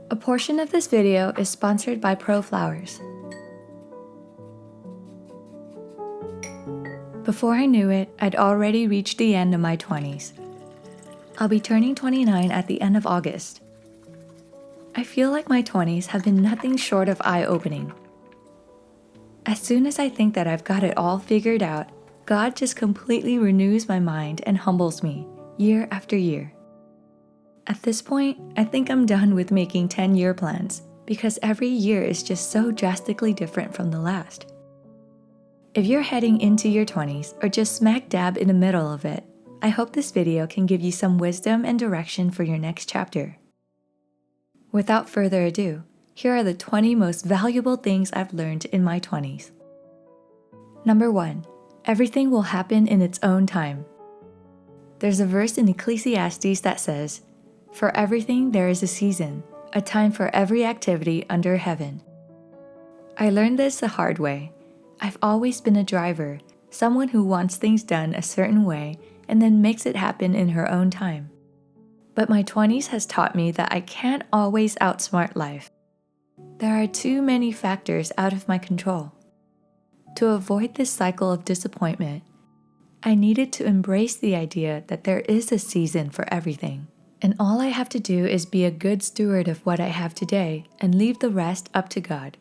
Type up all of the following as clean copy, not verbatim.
A portion of this video is sponsored by ProFlowers. Before I knew it, I'd already reached the end of my 20s. I'll be turning 29 at the end of August. I feel like my 20s have been nothing short of eye-opening. As soon as I think that I've got it all figured out, God just completely renews my mind and humbles me, year after year. At this point, I think I'm done with making 10-year plans, because every year is just so drastically different from the last. If you're heading into your 20s or just smack dab in the middle of it, I hope this video can give you some wisdom and direction for your next chapter. Without further ado, here are the 20 most valuable things I've learned in my 20s. Number 1. Everything will happen in its own time. There's a verse in Ecclesiastes that says, "For everything there is a season, a time for every activity under heaven." I learned this the hard way. I've always been a driver, someone who wants things done a certain way and then makes it happen in her own time. But my 20s has taught me that I can't always outsmart life. There are too many factors out of my control. To avoid this cycle of disappointment, I needed to embrace the idea that there is a season for everything, and all I have to do is be a good steward of what I have today and leave the rest up to God.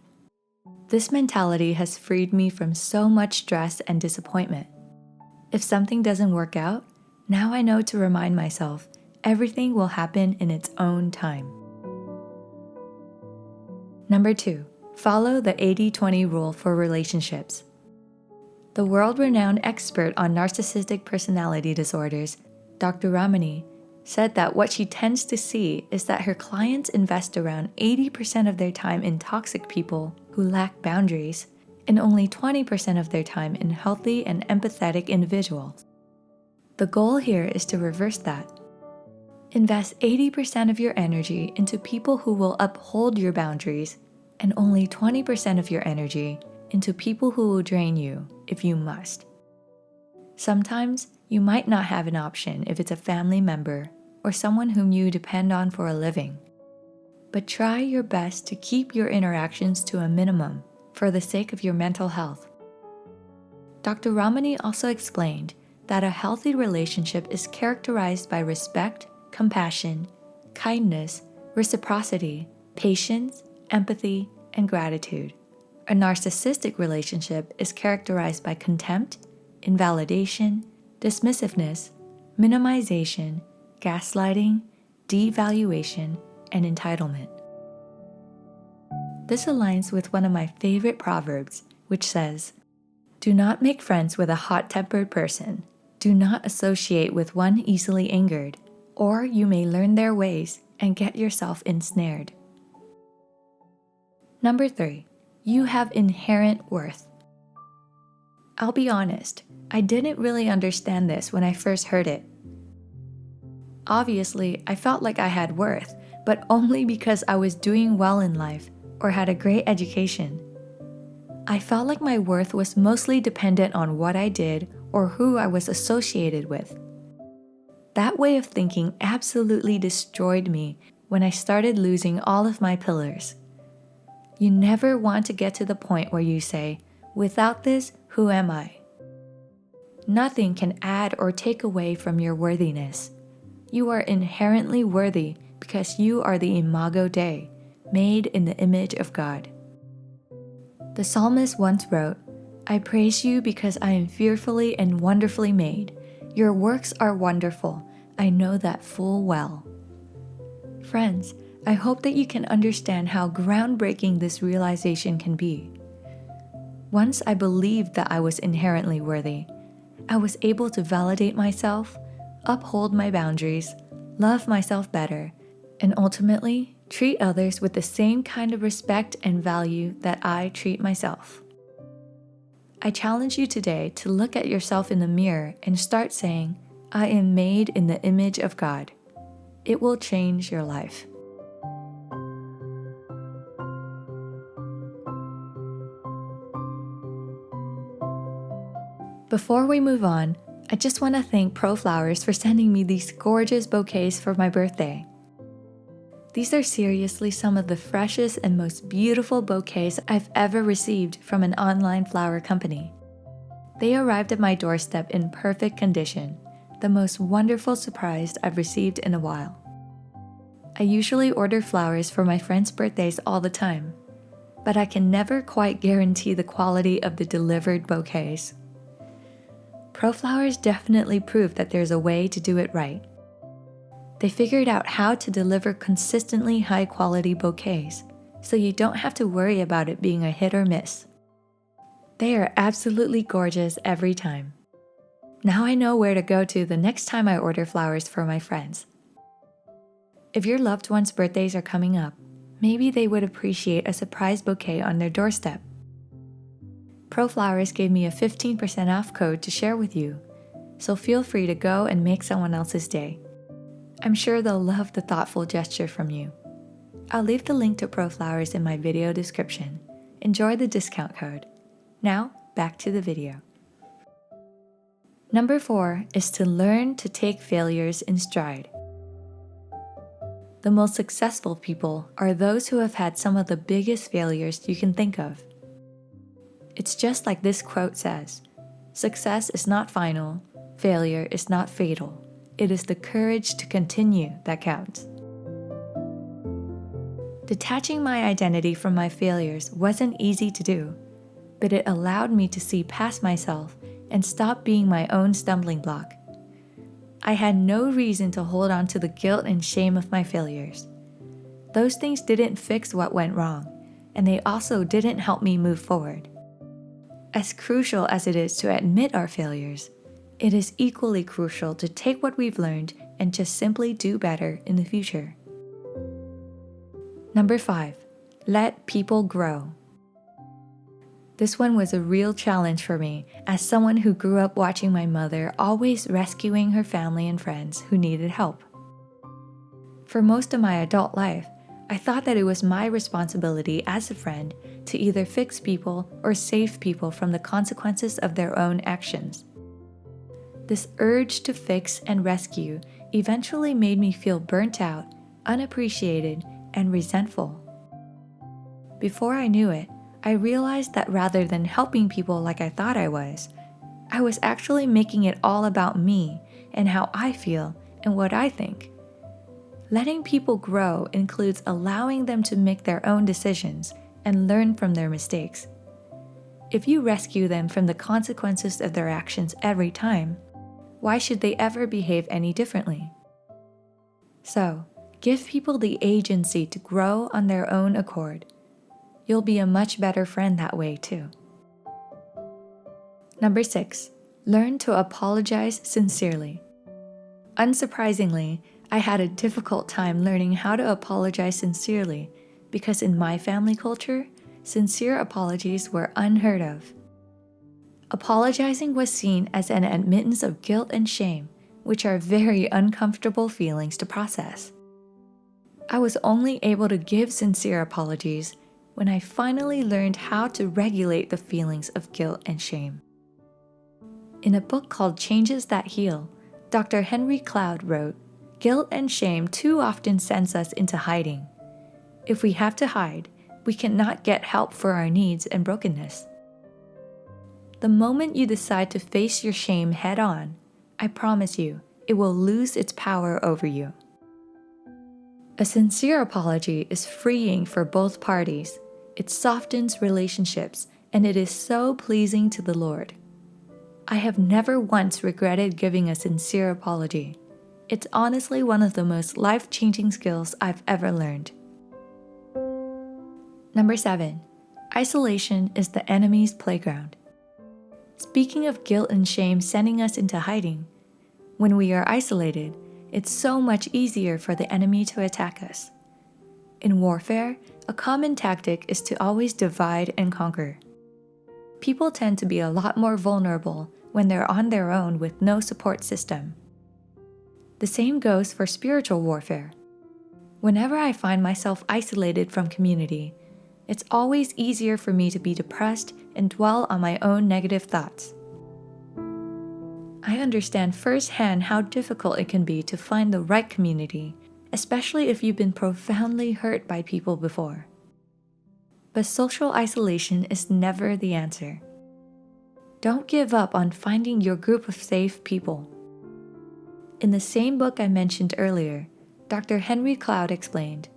This mentality has freed me from so much stress and disappointment. If something doesn't work out, now I know to remind myself everything will happen in its own time. Number 2. Follow the 80-20 rule for relationships. The world-renowned expert on narcissistic personality disorders, Dr. Ramani, said that what she tends to see is that her clients invest around 80% of their time in toxic people who lack boundaries and only 20% of their time in healthy and empathetic individuals. The goal here is to reverse that. Invest 80% of your energy into people who will uphold your boundaries and only 20% of your energy into people who will drain you if you must. Sometimes you might not have an option if it's a family member or someone whom you depend on for a living. But try your best to keep your interactions to a minimum for the sake of your mental health. Dr. Ramani also explained that a healthy relationship is characterized by respect, compassion, kindness, reciprocity, patience, empathy, and gratitude. A narcissistic relationship is characterized by contempt, invalidation, dismissiveness, minimization, gaslighting, devaluation, and entitlement. This aligns with one of my favorite proverbs, which says, "Do not make friends with a hot-tempered person. Do not associate with one easily angered, or you may learn their ways and get yourself ensnared." Number 3. You have inherent worth. I'll be honest, I didn't really understand this when I first heard it. Obviously, I felt like I had worth, but only because I was doing well in life or had a great education. I felt like my worth was mostly dependent on what I did or who I was associated with. That way of thinking absolutely destroyed me when I started losing all of my pillars. You never want to get to the point where you say, "Without this, who am I?" Nothing can add or take away from your worthiness. You are inherently worthy because you are the imago Dei, made in the image of God. The psalmist once wrote, "I praise you because I am fearfully and wonderfully made. Your works are wonderful. I know that full well." Friends, I hope that you can understand how groundbreaking this realization can be. Once I believed that I was inherently worthy, I was able to validate myself, uphold my boundaries, love myself better, and ultimately treat others with the same kind of respect and value that I treat myself. I challenge you today to look at yourself in the mirror and start saying, "I am made in the image of God." It will change your life. Before we move on, I just want to thank ProFlowers for sending me these gorgeous bouquets for my birthday. These are seriously some of the freshest and most beautiful bouquets I've ever received from an online flower company. They arrived at my doorstep in perfect condition, the most wonderful surprise I've received in a while. I usually order flowers for my friends' birthdays all the time, but I can never quite guarantee the quality of the delivered bouquets. ProFlowers definitely proved that there's a way to do it right. They figured out how to deliver consistently high-quality bouquets, so you don't have to worry about it being a hit or miss. They are absolutely gorgeous every time. Now I know where to go to the next time I order flowers for my friends. If your loved one's birthdays are coming up, maybe they would appreciate a surprise bouquet on their doorstep. ProFlowers gave me a 15% off code to share with you, so feel free to go and make someone else's day. I'm sure they'll love the thoughtful gesture from you. I'll leave the link to ProFlowers in my video description. Enjoy the discount code. Now, back to the video. Number 4 is to learn to take failures in stride. The most successful people are those who have had some of the biggest failures you can think of. It's just like this quote says, "Success is not final, failure is not fatal. It is the courage to continue that counts." Detaching my identity from my failures wasn't easy to do, but it allowed me to see past myself and stop being my own stumbling block. I had no reason to hold on to the guilt and shame of my failures. Those things didn't fix what went wrong, and they also didn't help me move forward. As crucial as it is to admit our failures, it is equally crucial to take what we've learned and just simply do better in the future. Number 5, let people grow. This one was a real challenge for me as someone who grew up watching my mother always rescuing her family and friends who needed help. For most of my adult life, I thought that it was my responsibility as a friend to either fix people or save people from the consequences of their own actions. This urge to fix and rescue eventually made me feel burnt out, unappreciated, and resentful. Before I knew it, I realized that rather than helping people like I thought I was actually making it all about me and how I feel and what I think. Letting people grow includes allowing them to make their own decisions and learn from their mistakes. If you rescue them from the consequences of their actions every time, why should they ever behave any differently? So, give people the agency to grow on their own accord. You'll be a much better friend that way too. Number 6, learn to apologize sincerely. Unsurprisingly, I had a difficult time learning how to apologize sincerely because in my family culture, sincere apologies were unheard of. Apologizing was seen as an admittance of guilt and shame, which are very uncomfortable feelings to process. I was only able to give sincere apologies when I finally learned how to regulate the feelings of guilt and shame. In a book called Changes That Heal, Dr. Henry Cloud wrote, "Guilt and shame too often sends us into hiding. If we have to hide, we cannot get help for our needs and brokenness. The moment you decide to face your shame head on, I promise you, it will lose its power over you." A sincere apology is freeing for both parties. It softens relationships, and it is so pleasing to the Lord. I have never once regretted giving a sincere apology. It's honestly one of the most life-changing skills I've ever learned. Number 7, isolation is the enemy's playground. Speaking of guilt and shame sending us into hiding, when we are isolated, it's so much easier for the enemy to attack us. In warfare, a common tactic is to always divide and conquer. People tend to be a lot more vulnerable when they're on their own with no support system. The same goes for spiritual warfare. Whenever I find myself isolated from community, it's always easier for me to be depressed and dwell on my own negative thoughts. I understand firsthand how difficult it can be to find the right community, especially if you've been profoundly hurt by people before. But social isolation is never the answer. Don't give up on finding your group of safe people. In the same book I mentioned earlier, Dr. Henry Cloud explained,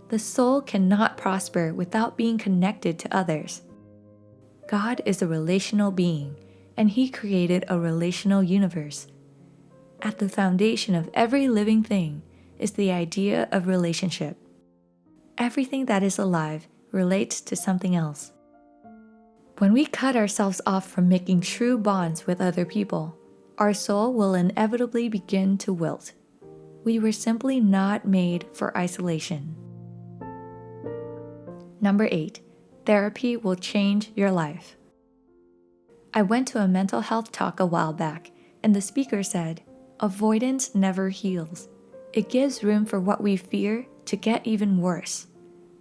"The soul cannot prosper without being connected to others. God is a relational being, and He created a relational universe. At the foundation of every living thing is the idea of relationship. Everything that is alive relates to something else. When we cut ourselves off from making true bonds with other people, our soul will inevitably begin to wilt. We were simply not made for isolation." Number 8, therapy will change your life. I went to a mental health talk a while back, and the speaker said, "Avoidance never heals. It gives room for what we fear to get even worse.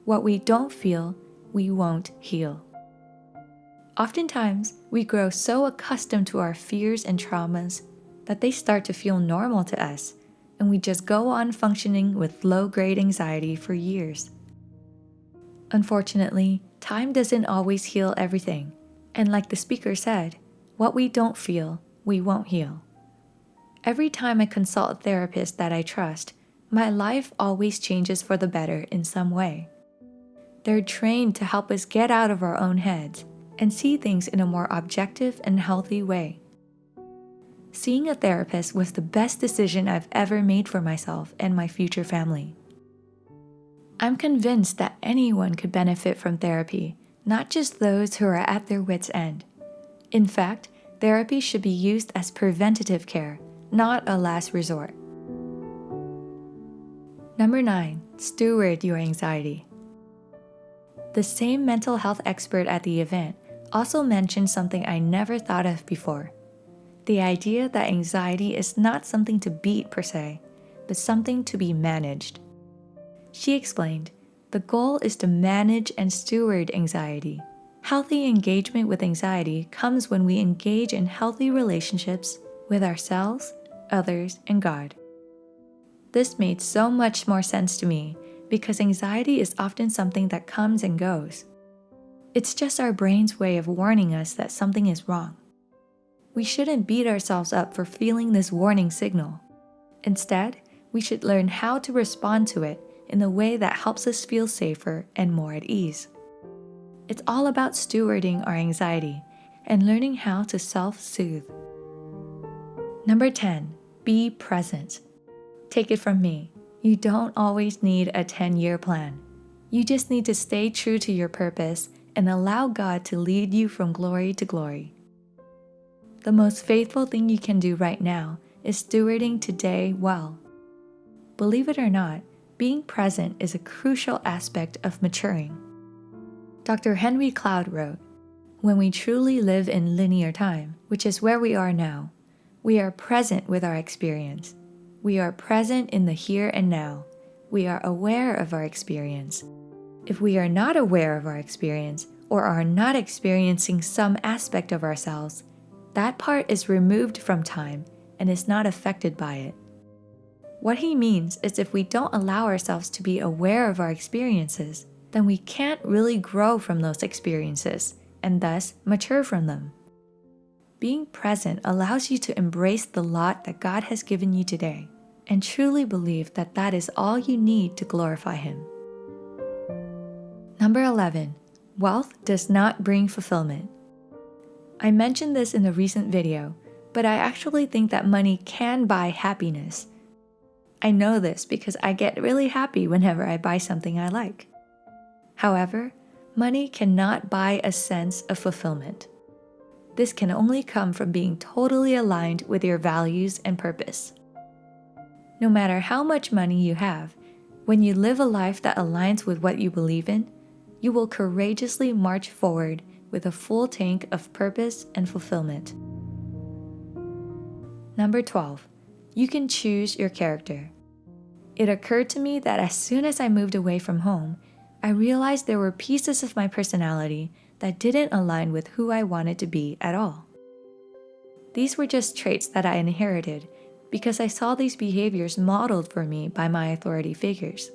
What we don't feel, we won't heal." Oftentimes, we grow so accustomed to our fears and traumas that they start to feel normal to us, and we just go on functioning with low-grade anxiety for years. Unfortunately, time doesn't always heal everything, and like the speaker said, what we don't feel, we won't heal. Every time I consult a therapist that I trust, my life always changes for the better in some way. They're trained to help us get out of our own heads and see things in a more objective and healthy way. Seeing a therapist was the best decision I've ever made for myself and my future family. I'm convinced that anyone could benefit from therapy, not just those who are at their wits' end. In fact, therapy should be used as preventative care, not a last resort. Number 9, steward your anxiety. The same mental health expert at the event also mentioned something I never thought of before. The idea that anxiety is not something to beat per se, but something to be managed. She explained, "The goal is to manage and steward anxiety. Healthy engagement with anxiety comes when we engage in healthy relationships with ourselves, others, and God." This made so much more sense to me because anxiety is often something that comes and goes. It's just our brain's way of warning us that something is wrong. We shouldn't beat ourselves up for feeling this warning signal. Instead, we should learn how to respond to it in a way that helps us feel safer and more at ease. It's all about stewarding our anxiety and learning how to self-soothe. Number 10, be present. Take it from me, you don't always need a 10-year plan. You just need to stay true to your purpose and allow God to lead you from glory to glory. The most faithful thing you can do right now is stewarding today well. Believe it or not, being present is a crucial aspect of maturing. Dr. Henry Cloud wrote, "When we truly live in linear time, which is where we are now, we are present with our experience. We are present in the here and now. We are aware of our experience. If we are not aware of our experience or are not experiencing some aspect of ourselves, that part is removed from time and is not affected by it." What he means is if we don't allow ourselves to be aware of our experiences, then we can't really grow from those experiences and thus mature from them. Being present allows you to embrace the lot that God has given you today and truly believe that that is all you need to glorify Him. Number 11, wealth does not bring fulfillment. I mentioned this in a recent video, but I actually think that money can buy happiness. I know this because I get really happy whenever I buy something I like. However, money cannot buy a sense of fulfillment. This can only come from being totally aligned with your values and purpose. No matter how much money you have, when you live a life that aligns with what you believe in, you will courageously march forward with a full tank of purpose and fulfillment. Number 12, you can choose your character. It occurred to me that as soon as I moved away from home, I realized there were pieces of my personality that didn't align with who I wanted to be at all. These were just traits that I inherited because I saw these behaviors modeled for me by my authority figures.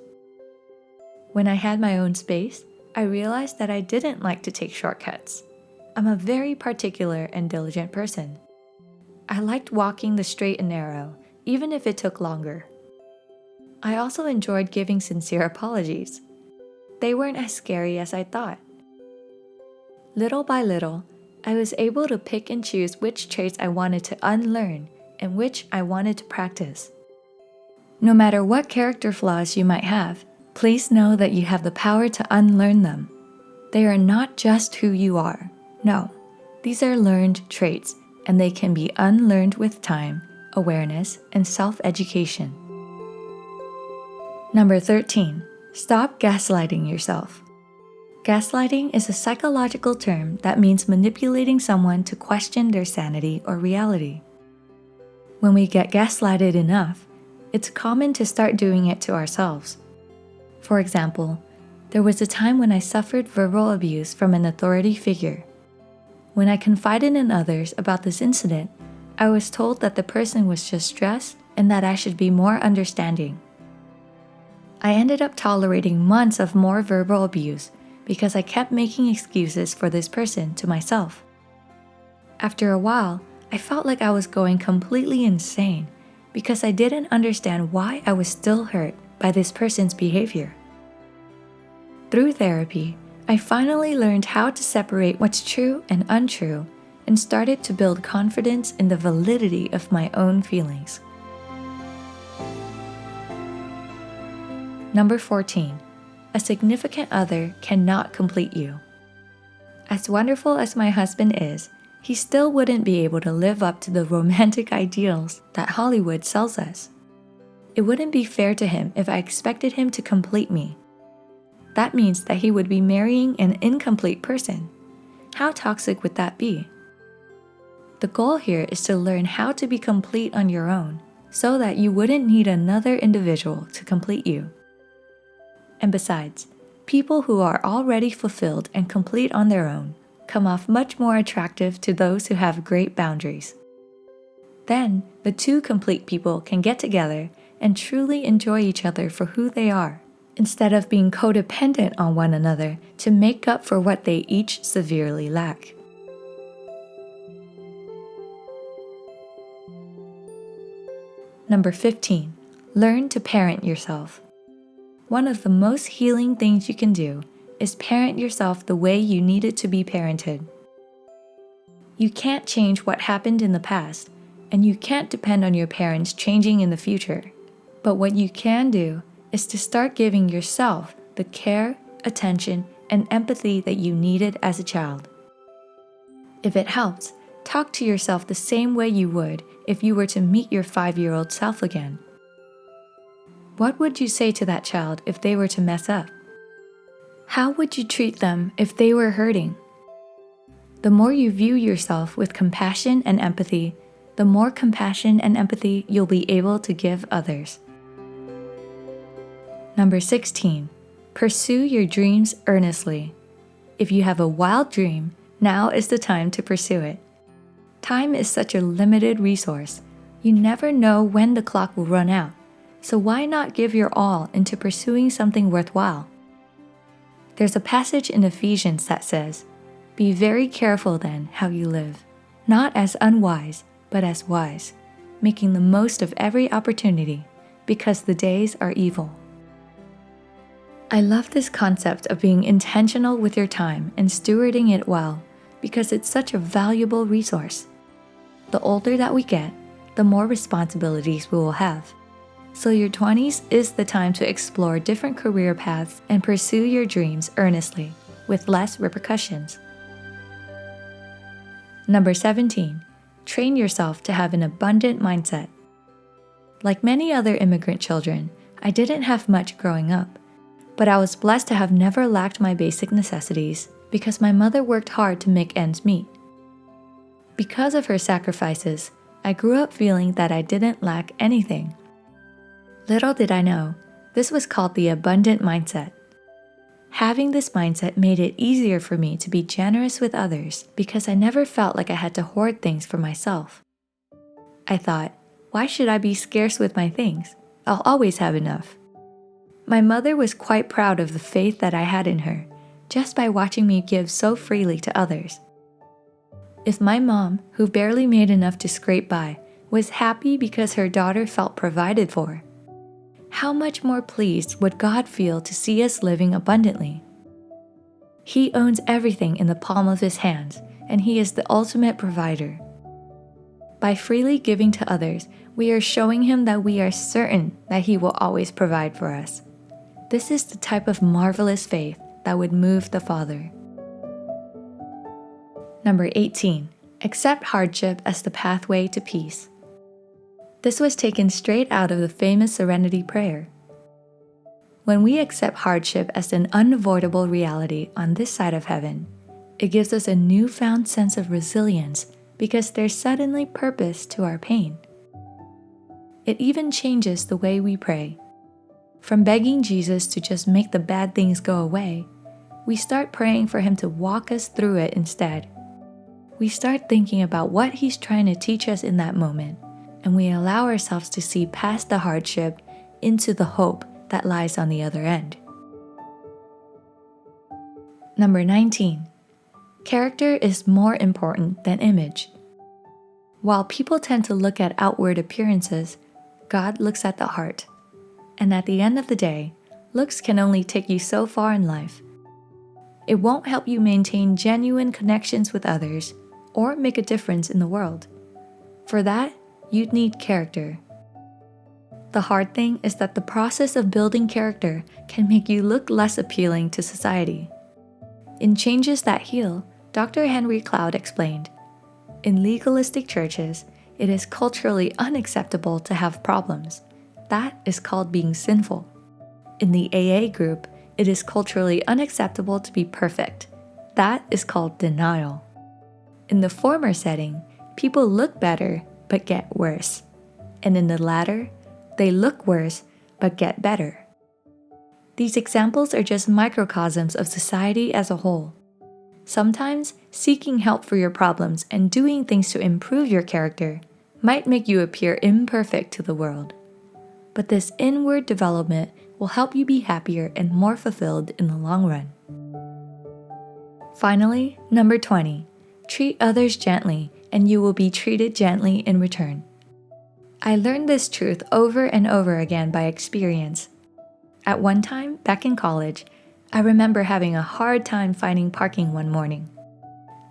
When I had my own space, I realized that I didn't like to take shortcuts. I'm a very particular and diligent person. I liked walking the straight and narrow, even if it took longer. I also enjoyed giving sincere apologies. They weren't as scary as I thought. Little by little, I was able to pick and choose which traits I wanted to unlearn and which I wanted to practice. No matter what character flaws you might have, please know that you have the power to unlearn them. They are not just who you are. No, these are learned traits, and they can be unlearned with time, awareness, and self-education. Number 13, stop gaslighting yourself. Gaslighting is a psychological term that means manipulating someone to question their sanity or reality. When we get gaslighted enough, it's common to start doing it to ourselves. For example, there was a time when I suffered verbal abuse from an authority figure. When I confided in others about this incident, I was told that the person was just stressed and that I should be more understanding. I ended up tolerating months of more verbal abuse because I kept making excuses for this person to myself. After a while, I felt like I was going completely insane because I didn't understand why I was still hurt by this person's behavior. Through therapy, I finally learned how to separate what's true and untrue and started to build confidence in the validity of my own feelings. Number 14, a significant other cannot complete you. As wonderful as my husband is, he still wouldn't be able to live up to the romantic ideals that Hollywood sells us. It wouldn't be fair to him if I expected him to complete me. That means that he would be marrying an incomplete person. How toxic would that be? The goal here is to learn how to be complete on your own so that you wouldn't need another individual to complete you. And besides, people who are already fulfilled and complete on their own come off much more attractive to those who have great boundaries. Then, the two complete people can get together and truly enjoy each other for who they are, instead of being codependent on one another to make up for what they each severely lack. Number 15, learn to parent yourself. One of the most healing things you can do is parent yourself the way you needed to be parented. You can't change what happened in the past, and you can't depend on your parents changing in the future. But what you can do is to start giving yourself the care, attention, and empathy that you needed as a child. If it helps, talk to yourself the same way you would if you were to meet your 5-year-old self again. What would you say to that child if they were to mess up? How would you treat them if they were hurting? The more you view yourself with compassion and empathy, the more compassion and empathy you'll be able to give others. Number 16, pursue your dreams earnestly. If you have a wild dream, now is the time to pursue it. Time is such a limited resource. You never know when the clock will run out, so why not give your all into pursuing something worthwhile? There's a passage in Ephesians that says, "Be very careful then how you live, not as unwise, but as wise, making the most of every opportunity, because the days are evil." I love this concept of being intentional with your time and stewarding it well, because it's such a valuable resource. The older that we get, the more responsibilities we will have. So your 20s is the time to explore different career paths and pursue your dreams earnestly, with less repercussions. Number 17, train yourself to have an abundant mindset. Like many other immigrant children, I didn't have much growing up, but I was blessed to have never lacked my basic necessities because my mother worked hard to make ends meet. Because of her sacrifices, I grew up feeling that I didn't lack anything. Little did I know, this was called the abundant mindset. Having this mindset made it easier for me to be generous with others because I never felt like I had to hoard things for myself. I thought, Why should I be scarce with my things? I'll always have enough. My mother was quite proud of the faith that I had in her, just by watching me give so freely to others. If my mom, who barely made enough to scrape by, was happy because her daughter felt provided for, how much more pleased would God feel to see us living abundantly? He owns everything in the palm of His hands, and He is the ultimate provider. By freely giving to others, we are showing Him that we are certain that He will always provide for us. This is the type of marvelous faith that would move the Father. Number 18. Accept hardship as the pathway to peace. This was taken straight out of the famous Serenity Prayer. When we accept hardship as an unavoidable reality on this side of heaven, it gives us a newfound sense of resilience because there's suddenly purpose to our pain. It even changes the way we pray. From begging Jesus to just make the bad things go away, we start praying for Him to walk us through it instead. We start thinking about what He's trying to teach us in that moment, and we allow ourselves to see past the hardship into the hope that lies on the other end. Number 19. Character is more important than image. While people tend to look at outward appearances, God looks at the heart. And at the end of the day, looks can only take you so far in life. It won't help you maintain genuine connections with others or make a difference in the world. For that, you'd need character. The hard thing is that the process of building character can make you look less appealing to society. In Changes That Heal, Dr. Henry Cloud explained, "In legalistic churches, it is culturally unacceptable to have problems. That is called being sinful. In the AA group, it is culturally unacceptable to be perfect. That is called denial. In the former setting, people look better but get worse. And in the latter, they look worse but get better." These examples are just microcosms of society as a whole. Sometimes, seeking help for your problems and doing things to improve your character might make you appear imperfect to the world. But this inward development will help you be happier and more fulfilled in the long run. Finally, number 20. Treat others gently, and you will be treated gently in return. I learned this truth over and over again by experience. At one time, back in college, I remember having a hard time finding parking one morning.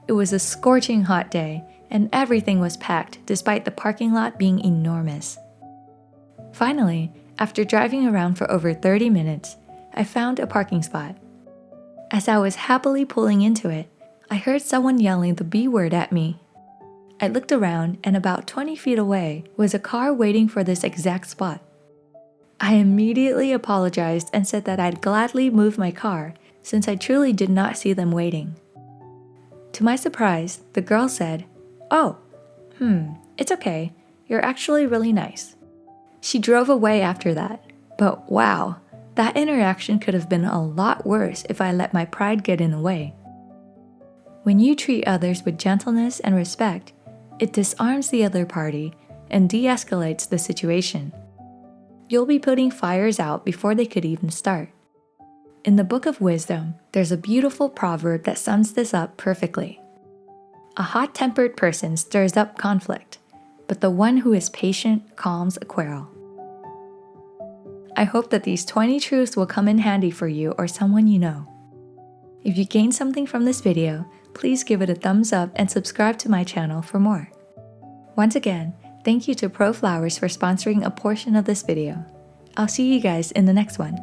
It was a scorching hot day, and everything was packed despite the parking lot being enormous. Finally, after driving around for over 30 minutes, I found a parking spot. As I was happily pulling into it, I heard someone yelling the B word at me. I looked around, and about 20 feet away was a car waiting for this exact spot. I immediately apologized and said that I'd gladly move my car since I truly did not see them waiting. To my surprise, the girl said, "Oh, it's okay. You're actually really nice." She drove away after that, but wow, that interaction could have been a lot worse if I let my pride get in the way. When you treat others with gentleness and respect, it disarms the other party and de-escalates the situation. You'll be putting fires out before they could even start. In the Book of Wisdom, there's a beautiful proverb that sums this up perfectly. A hot-tempered person stirs up conflict, but the one who is patient calms a quarrel. I hope that these 20 truths will come in handy for you or someone you know. If you gained something from this video, please give it a thumbs up and subscribe to my channel for more. Once again, thank you to ProFlowers for sponsoring a portion of this video. I'll see you guys in the next one.